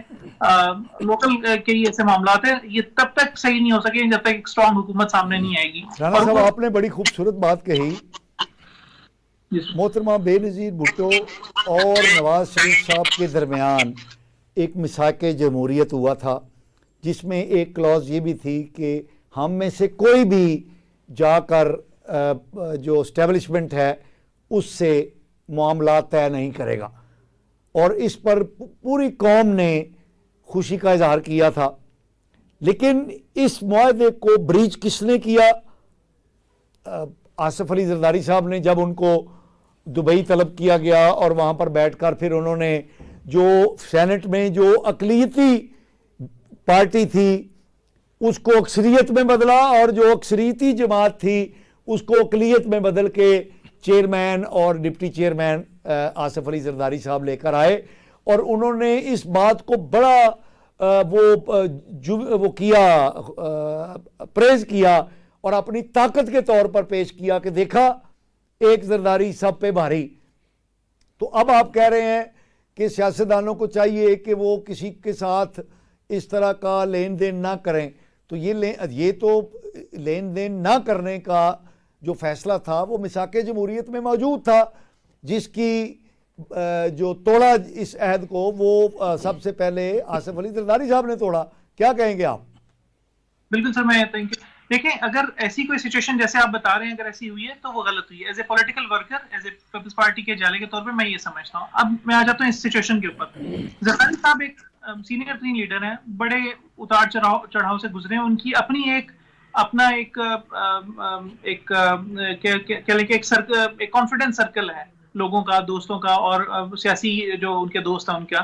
लोकल के ये ऐसे मामला है, ये तब तक सही नहीं हो सके जब तक एक स्ट्रॉन्ग हुकूमत सामने नहीं आएगी। राना साहब, आपने बड़ी खूबसूरत बात कही। मोहतरमा बेनज़ीर भुट्टो और नवाज शरीफ साहब के दरमियान एक मिसाक जमहूरियत हुआ था, जिसमें एक क्लॉज ये भी थी कि हम में से कोई भी जाकर जो एस्टेब्लिशमेंट है उससे मामला तय नहीं करेगा, और इस पर पूरी कौम ने खुशी का इजहार किया था। लेकिन इस मुआहदे को ब्रीच किसने किया? आसिफ अली जरदारी साहब ने, जब उनको दुबई तलब किया गया और वहाँ पर बैठकर फिर उन्होंने जो सेनेट में जो अक़लियती पार्टी थी उसको अक्सरियत में बदला, और जो अक्सरियती जमात थी उसको अक़लियत में बदल के चेयरमैन और डिप्टी चेयरमैन आसिफ अली जरदारी साहब लेकर आए, और उन्होंने इस बात को बड़ा वो किया, प्रेज किया और अपनी ताकत के तौर पर पेश किया कि देखा, एक जरदारी सब पे भारी। तो अब आप कह रहे हैं कि सियासतदानों को चाहिए कि वो किसी के साथ इस तरह का लेन देन ना करें। तो ये तो लेन देन ना करने का जो फैसला था वो मिसाके जमहूरियत में मौजूद था, जिसकी जो तोड़ा इस अहद को वो सबसे पहले आसिफ अली जरदारी साहब ने तोड़ा। क्या कहेंगे आप? बिल्कुल सर, मैं थैंक यू। देखें, अगर ऐसी कोई सिचुएशन जैसे आप बता रहे हैं अगर ऐसी हुई है तो वो गलत हुई है। As a political worker, as a People's Party के जाले के तौर पे मैं ये समझता हूँ। अब मैं आ जाता हूँ इस सिचुएशन के ऊपर। जरदारी साहब एक सीनियर टीम लीडर हैं, बड़े उतार चढ़ाव से गुजरे हैं। उनकी अपनी एक अपना एक क्या लेके एक कॉन्फिडेंस सर्कल है लोगों का, दोस्तों का, और सियासी जो उनके दोस्त हैं उनका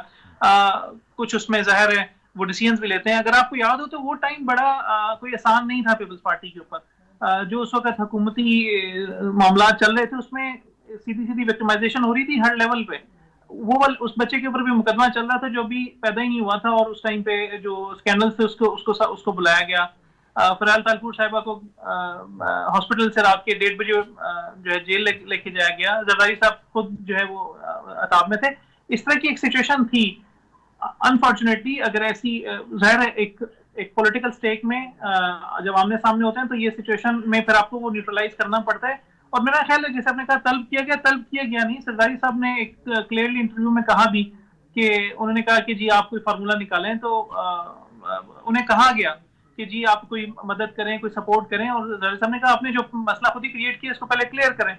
कुछ उसमें जाहिर है वो डिसीजंस भी लेते हैं। अगर आपको याद हो तो वो टाइम बड़ा कोई आसान नहीं था पीपल्स पार्टी के ऊपर। जो उस वक्त हुकूमती मामला चल रहे थे उसमें सीधी सीधी विक्टिमाइजेशन हो रही थी हर लेवल पे। वो उस बच्चे के ऊपर भी मुकदमा चल रहा था जो भी पैदा ही नहीं हुआ था, और उस टाइम पे जो स्कैंडल थे उसको बुलाया गया। फरहाल तालपुर साहिबा को हॉस्पिटल से रात के 1:30 बजे जो है जेल लेके जाया गया। जरदारी साहब खुद जो है वो अताब में थे। इस तरह की एक सिचुएशन थी। अनफॉर्चुनेटली अगर ऐसी जाहिर है एक पॉलिटिकल स्टेक में जब आमने सामने होते हैं तो ये सिचुएशन में फिर आपको वो न्यूट्रलाइज करना पड़ता है। और मेरा ख्याल है जैसे आपने कहा तलब किया गया नहीं। सरदारी साहब ने एक क्लियरली इंटरव्यू में कहा भी कि उन्होंने कहा कि जी आप कोई फार्मूला निकालें, तो उन्हें कहा गया कि जी आप कोई मदद करें, कोई सपोर्ट करें, और सरदारी साहब ने कहा आपने जो मसला खुद ही क्रिएट किया इसको पहले क्लियर करें।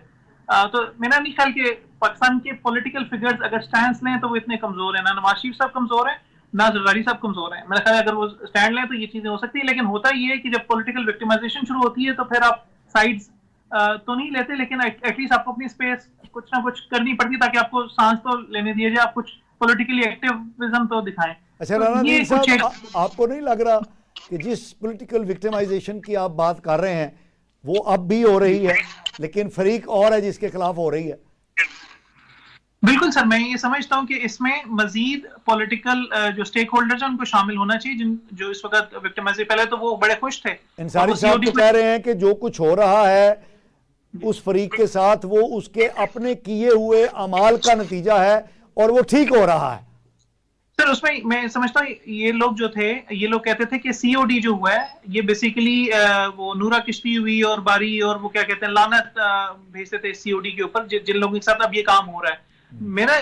तो मेरा नहीं ख्याल कि पाकिस्तान के पॉलिटिकल फिगर्स अगर स्टैंड लें तो वो इतने कमजोर हैं। ना नवाज शरीफ साहब कमजोर हैं, ना जरदारी साहब कमजोर हैं। मेरा ख्याल है अगर वो स्टैंड लें तो ये चीजें हो सकती है। लेकिन होता ये है कि जब पॉलिटिकल विक्टिमाइजेशन शुरू होती है तो फिर आप साइड्स तो नहीं लेते, लेकिन एटलीस्ट आपको अपनी स्पेस कुछ ना कुछ करनी पड़ती है ताकि आपको सांस तो लेने दिया जाए, आप कुछ पॉलिटिकली एक्टिविज्म तो दिखाएं। अच्छा राणा नदीम साहब, आपको नहीं लग रहा कि जिस पॉलिटिकल विक्टिमाइजेशन की आप बात कर रहे हैं वो अब भी हो रही है, लेकिन फरीक और है जिसके खिलाफ हो रही है? बिल्कुल सर, मैं ये समझता हूं कि इसमें मजीद पॉलिटिकल जो स्टेक होल्डर्स हैं उनको शामिल होना चाहिए, जो इस वक्त विक्टिमाइज। पहले तो वो बड़े खुश थे। अंसारी साहब तो कह रहे हैं कि जो कुछ हो रहा है उस फरीक के साथ वो उसके अपने किए हुए अमाल का नतीजा है और वो ठीक हो रहा है। सर उसमें मैं समझता हूँ ये लोग जो थे, ये लोग कहते थे कि सीओडी जो हुआ है ये बेसिकली वो नूरा किश्ती हुई और बारी और वो क्या कहते हैं लानत भेजते थे सीओडी के ऊपर जिन लोगों के साथ अब ये काम हो रहा है। मेरा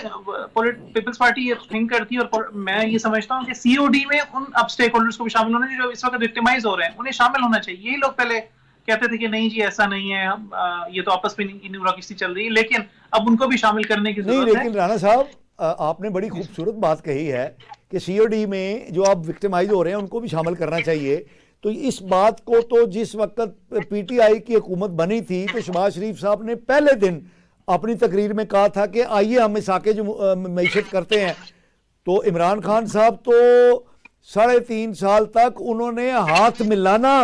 पीपल्स पार्टी ये थिंक करती है और मैं ये समझता हूँ कि सीओडी में उन अब स्टेक होल्डर्स को भी शामिल होना चाहिए जो इस वक्त विक्टिमाइज हो रहे हैं, उन्हें शामिल होना चाहिए। यही लोग पहले कहते थे कि नहीं जी ऐसा नहीं है, ये तो आपस में नूरा किश्ती चल रही है, लेकिन अब उनको भी शामिल करने की जरूरत है। लेकिन राणा साहब आपने बड़ी खूबसूरत बात कही है कि सीओडी में जो आप विक्टिमाइज हो रहे हैं उनको भी शामिल करना चाहिए। तो इस बात को तो जिस वक्त पीटीआई की हुकूमत बनी थी तो शहबाज शरीफ साहब ने पहले दिन अपनी तकरीर में कहा था कि आइए हम मिसाके जो मईशत करते हैं। तो इमरान खान साहब तो 3.5 साल तक उन्होंने हाथ मिलाना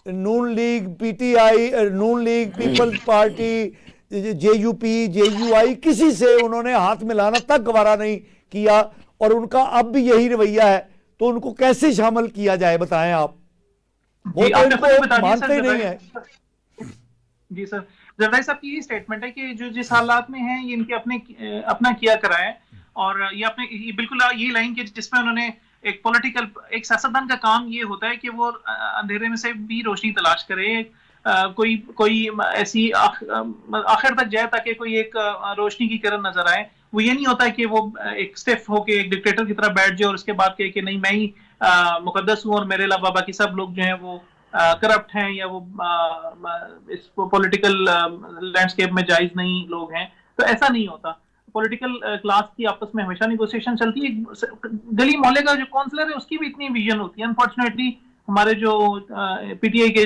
नून लीग, पीटीआई, नून लीग, पीपल्स पार्टी, जेयूपी, जेयूआई, किसी से उन्होंने हाथ मिलाना तक गवारा नहीं किया और उनका अब भी यही रवैया है। तो उनको कैसे शामिल किया जाए बताएं आप? वो तो इनको मानते नहीं है। जी सर, जरदारी साहब की ये स्टेटमेंट है कि जो जिस हालात में है ये इनके अपना किया करा है, और ये अपने ये बिल्कुल ये लाइन के जिसमें उन्होंने एक पॉलिटिकल एक सियासतदान का काम ये होता है कि वो अंधेरे में से भी रोशनी तलाश करे, कोई ऐसी आखिर तक जाए ताकि कोई एक रोशनी की किरण नजर आए। वो ये नहीं होता है कि वो एक स्टिफ होके एक डिक्टेटर की तरह बैठ जाए और उसके बाद कहे कि नहीं मैं ही मुकद्दस हूँ और मेरे अलावा बाकी सब लोग जो हैं वो करप्ट हैं या वो इस पॉलिटिकल लैंडस्केप में जायज नहीं लोग हैं। तो ऐसा नहीं होता। पॉलिटिकल क्लास की आपस में हमेशा नेगोशिएशन चलती है। गली मोहल्ले का जो काउंसलर है उसकी भी इतनी विजन होती है। अनफॉर्चुनेटली हमारे जो पीटीआई के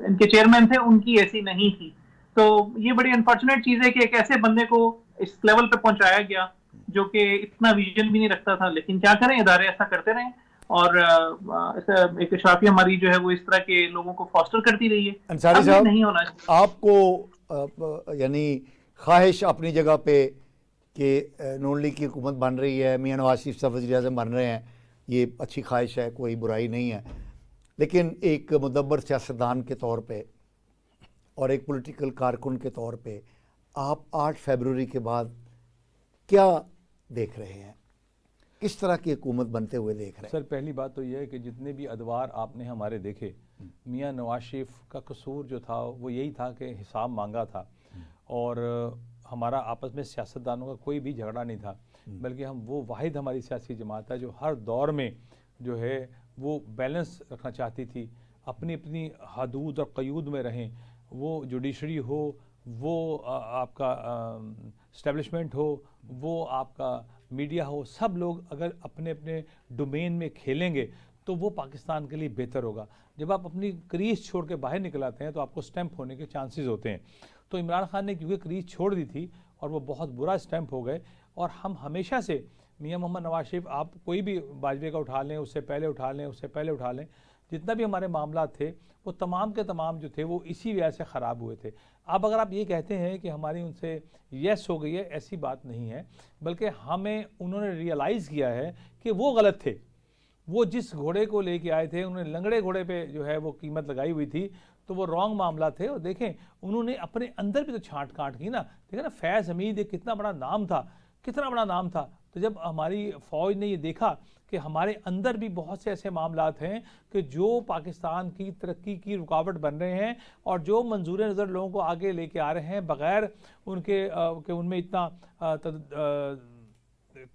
इनके चेयरमैन थे उनकी ऐसी नहीं थी। तो ये बड़ी अनफॉर्चुनेट चीज है कि एक ऐसे बंदे को इस लेवल पे पहुंचाया गया जो कि इतना विजन भी नहीं रखता था। लेकिन क्या करें, इदारे ऐसा करते रहे और एक शाफी हमारी जो है वो इस तरह के लोगों को फॉस्टर करती रही है। अंसारी साहब, नहीं होना चाहिए। आपको यानी ख्वाहिश अपनी जगह पे कि नून लीग की हुकूमत बन रही है, मियां नवाज शरीफ साहब वज़ीर आज़म बन रहे हैं, ये अच्छी ख्वाहिश है, कोई बुराई नहीं है। लेकिन एक मुदब्बर सियासतदान के तौर पे और एक पॉलिटिकल कारकुन के तौर पे आप 8 फरवरी के बाद क्या देख रहे हैं? किस तरह की हुकूमत बनते हुए देख रहे हैं? सर पहली बात तो यह है कि जितने भी अदवार आपने हमारे देखे, मियां नवाज शरीफ का कसूर जो था वो यही था कि हिसाब मांगा था और हमारा आपस में सियासतदानों का कोई भी झगड़ा नहीं था, बल्कि हम वो वाहिद हमारी सियासी जमात है जो हर दौर में जो है वो बैलेंस रखना चाहती थी। अपनी अपनी हदूद और क़यूद में रहें, वो जुडिशरी हो, वो आपका इस्टेब्लिशमेंट हो, वो आपका मीडिया हो, सब लोग अगर अपने अपने डोमेन में खेलेंगे तो वो पाकिस्तान के लिए बेहतर होगा। जब आप अपनी क्रीज छोड़ के बाहर निकल आते हैं तो आपको स्टैंप होने के चांसेस होते हैं। तो इमरान खान ने क्योंकि क्रीज छोड़ दी थी और वो बहुत बुरा स्टैंप हो गए, और हम हमेशा से मियां मोहम्मद नवाज शरीफ, आप कोई भी वाजपेयी का उठा लें, उससे पहले उठा लें, उससे पहले उठा लें, जितना भी हमारे मामला थे वो तमाम के तमाम जो थे वो इसी वजह से ख़राब हुए थे। अब अगर आप ये कहते हैं कि हमारी उनसे यस हो गई है, ऐसी बात नहीं है, बल्कि हमें उन्होंने रियलाइज़ किया है कि वो गलत थे। वो जिस घोड़े को लेके आए थे, उन्होंने लंगड़े घोड़े पे जो है वो कीमत लगाई हुई थी, तो वो रॉन्ग मामला थे। और देखें उन्होंने अपने अंदर भी तो छांट काट की ना। देखें ना, फैज़ हमीद एक कितना बड़ा नाम था, कितना बड़ा नाम था। तो जब हमारी फ़ौज ने ये देखा कि हमारे अंदर भी बहुत से ऐसे मामलात हैं कि जो पाकिस्तान की तरक्की की रुकावट बन रहे हैं, और जो मंजूर नज़र लोगों को आगे लेके आ रहे हैं बग़ैर उनके कि उनमें इतना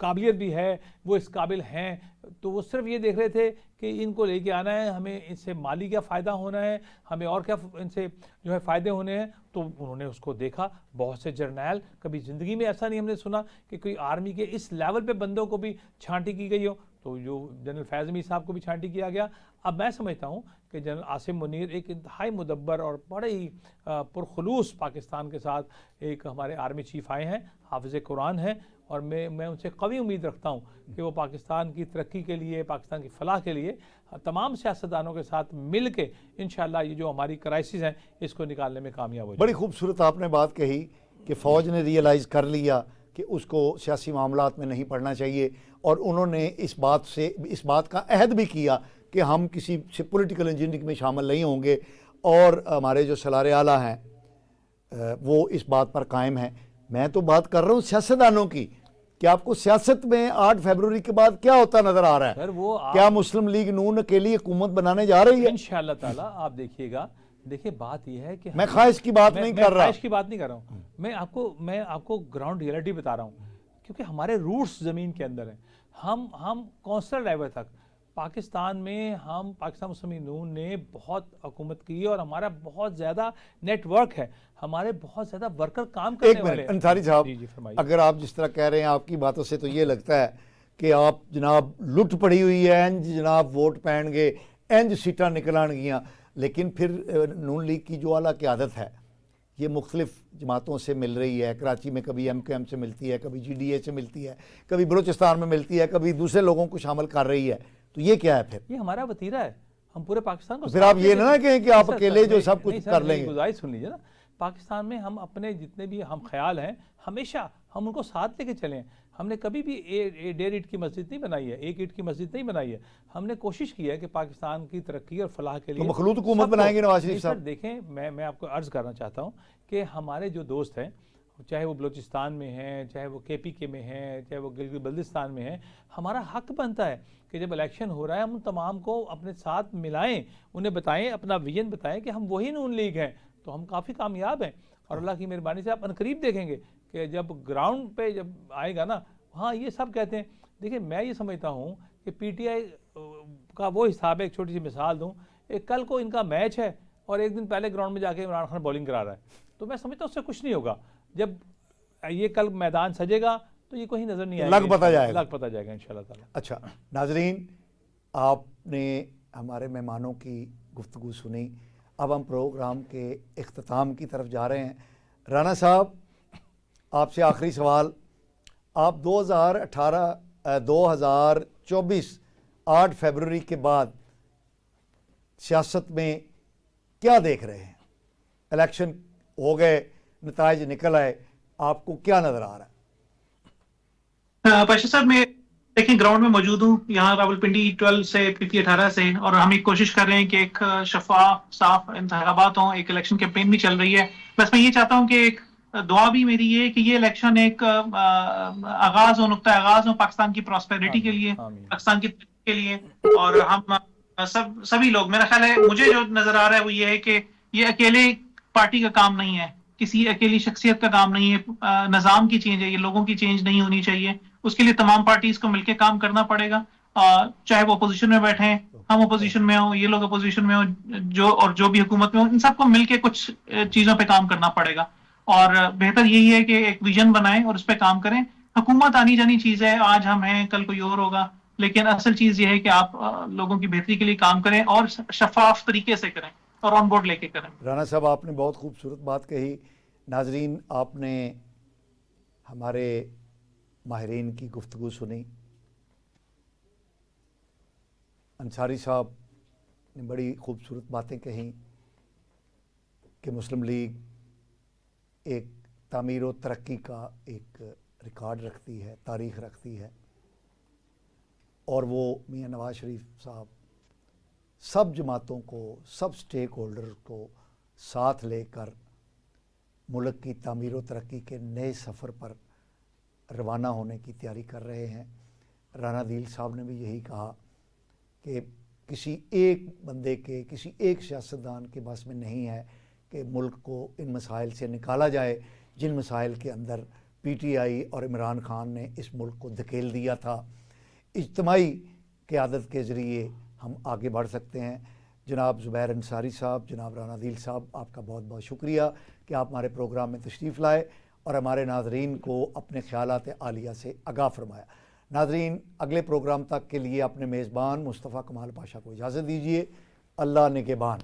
काबिलियत भी है, वो इस काबिल हैं, तो वो सिर्फ ये देख रहे थे कि इनको लेके आना है, हमें इससे माली क्या फ़ायदा होना है, हमें और क्या इनसे जो है फ़ायदे होने हैं। तो उन्होंने उसको देखा। बहुत से जर्नैल, कभी ज़िंदगी में ऐसा नहीं हमने सुना कि कोई आर्मी के इस लेवल पे बंदों को भी छांटी की गई हो। तो जो जनरल फैज़ हमीद साहब को भी छांटी किया गया। अब मैं समझता हूँ कि जनरल आसिम मुनीर एक इंतहाई मुदब्बर और बड़े ही पुरखलूस पाकिस्तान के साथ एक हमारे आर्मी चीफ़ आए हैं, हाफिज़ कुरान हैं, और मैं उनसे कवी उम्मीद रखता हूँ कि वो पाकिस्तान की तरक्की के लिए, पाकिस्तान की फलाह के लिए तमाम सियासतदानों के साथ मिल के इंशाअल्लाह ये जो हमारी क्राइसिस हैं इसको निकालने में कामयाब हो जाए। बड़ी खूबसूरत आपने बात कही कि फ़ौज ने रियलाइज़ कर लिया कि उसको सियासी मामलात में नहीं पढ़ना चाहिए, और उन्होंने इस बात का अहद भी किया कि हम किसी से पॉलिटिकल इंजीनियरिंग में शामिल नहीं होंगे, और हमारे जो सलार आला हैं वो इस बात पर कायम हैं। मैं तो बात कर रहा हूँ सियासतदानों की कि आपको सियासत में 8 फरवरी के बाद क्या होता नजर आ रहा है? सर वो क्या मुस्लिम लीग नून के लिए हुकूमत बनाने जा रही है? इंशाअल्लाह ताला आप देखिएगा। देखिए बात यह है कि मैं ख्वाहिश की बात नहीं कर रहा, ख्वाहिश की बात नहीं कर रहा हूँ, मैं आपको ग्राउंड रियलिटी बता रहा हूँ, क्योंकि हमारे रूट्स ज़मीन के अंदर हैं। हम कौंसलर लेवल तक पाकिस्तान में, हम पाकिस्तान मुस्लिम लीग नून ने बहुत हुकूमत की है, और हमारा बहुत ज़्यादा नेटवर्क है, हमारे बहुत ज़्यादा वर्कर काम करने वाले हैं। अंसारी साहब, अगर आप जिस तरह कह रहे हैं, आपकी बातों से तो ये लगता है कि आप जनाब लुट पड़ी हुई है, इंज जनाब वोट पैणगे, इंज सीटां निकलणगियां, लेकिन फिर नून लीग की जो आला क़यादत है ये मुख्तलिफ जमातों से मिल रही है। कराची में कभी MKM से मिलती है, कभी GDA से मिलती है, कभी बलूचिस्तान में मिलती है, कभी दूसरे लोगों को शामिल कर रही है। तो ये क्या है? फिर ये हमारा वतीरा है, हम पूरे पाकिस्तान को। फिर आप ये ना कहें कि आप अकेले जो सब कुछ कर लेंगे। गुजारिश सुन लीजिए ना, पाकिस्तान में हम अपने जितने भी हम ख्याल हैं हमेशा हम उनको साथ लेके चलें। हमने कभी भी 1.5 ईंट की मस्जिद नहीं बनाई है, 1 ईंट की मस्जिद नहीं बनाई है। हमने कोशिश की है कि पाकिस्तान की तरक्की और फलाह के लिए तो मखलूत हुकूमत बनाएंगे नवाज शरीफ साहब। देखें, मैं आपको अर्ज़ करना चाहता हूँ कि हमारे जो दोस्त हैं, चाहे वो बलूचिस्तान में हैं, चाहे वो KPK में हैं, चाहे वो गिलगित बल्तिस्तान में हैं, हमारा हक बनता है कि जब इलेक्शन हो रहा है हम तमाम को अपने साथ मिलाएं, उन्हें बताएं, अपना विजन बताएं कि हम वही नून लीग हैं। तो हम काफ़ी कामयाब हैं, और अल्लाह की मेहरबानी से आप अनकरीब देखेंगे कि जब ग्राउंड पे जब आएगा ना, हाँ ये सब कहते हैं। देखिए मैं ये समझता हूँ कि PTI का वो हिसाब है, एक छोटी सी मिसाल दूँ, एक कल को इनका मैच है और एक दिन पहले ग्राउंड में जाके इमरान खान बॉलिंग करा रहा है, तो मैं समझता हूँ उससे कुछ नहीं होगा। जब ये कल मैदान सजेगा तो ये कोई नज़र नहीं आएगा, लग पता जाएगा इंशाल्लाह ताला। अच्छा नाजरीन, आपने हमारे मेहमानों की गुफ्तगू सुनी। अब हम प्रोग्राम के इख्तिताम की तरफ जा रहे हैं। राना साहब, आपसे आखिरी सवाल, आप 2024 8 फरवरी के बाद सियासत में क्या देख रहे हैं? इलेक्शन हो गए, नताइज निकल आए, आपको क्या नजर आ रहा है? पाशा साहब, मैं देखिए ग्राउंड में मौजूद हूँ, यहाँ रावलपिंडी 12 से PP 18 से, और हम एक कोशिश कर रहे हैं कि एक शफाफ साफ इंतखाबात हों, एक इलेक्शन कैंपेन भी चल रही है। बस मैं ये चाहता हूँ कि एक दुआ भी मेरी ये कि ये इलेक्शन एक आगाज हो, नुक्ता आगाज हो पाकिस्तान की प्रॉस्पेरिटी के लिए, पाकिस्तान की के लिए। और हम सभी लोग, मेरा ख्याल है, मुझे जो नजर आ रहा है वो ये है कि ये अकेले पार्टी का काम नहीं है, किसी अकेली शख्सियत का काम नहीं है, निजाम की चेंज है, ये लोगों की चेंज नहीं होनी चाहिए। उसके लिए तमाम पार्टीज को मिलकर काम करना पड़ेगा, चाहे वो अपोजिशन में बैठे हम अपोजिशन में हो, ये लोग अपोजिशन में हो, जो भी हुकूमत में हो, इन सबको मिलके कुछ चीजों पे काम करना पड़ेगा। और बेहतर यही है कि एक विजन बनाएं और उस पर काम करें। हुकूमत आनी जानी चीज है, आज हम हैं कल कोई और होगा, लेकिन असल चीज ये है कि आप लोगों की बेहतरी के लिए काम करें और शफाफ तरीके से करें और ऑन बोर्ड लेके करें। राना साहब, आपने बहुत खूबसूरत बात कही। नाजरीन, आपने हमारे माहिरीन की गुफ्तगू सुनी। अंसारी साहब ने बड़ी खूबसूरत बातें कहीं कि मुस्लिम लीग एक तामीर व तरक्की का एक रिकॉर्ड रखती है, तारीख़ रखती है, और वो मियां नवाज शरीफ साहब सब जमातों को, सब स्टेक होल्डर को साथ लेकर मुल्क की तामीर व तरक्की के नए सफ़र पर रवाना होने की तैयारी कर रहे हैं। राना दिल साहब ने भी यही कहा कि किसी एक बंदे के, किसी एक सियासतदान के बस में नहीं है कि मुल्क को इन मसाइल से निकाला जाए जिन मसाइल के अंदर PTI और इमरान खान ने इस मुल्क को धकेल दिया था। इज्तिमाई क़यादत के ज़रिए हम आगे बढ़ सकते हैं। जनाब ज़ुबैर अंसारी साहब, जनाब राना दिल साहब, आपका बहुत बहुत शुक्रिया कि आप हमारे प्रोग्राम में तशरीफ़ लाए और हमारे नाज़रीन को अपने ख़यालात आलिया से आगाह फरमाया। नाज़रीन, अगले प्रोग्राम तक के लिए अपने मेज़बान मुस्तफ़ा कमाल पाशा को इजाज़त दीजिए। अल्लाह निगहबान।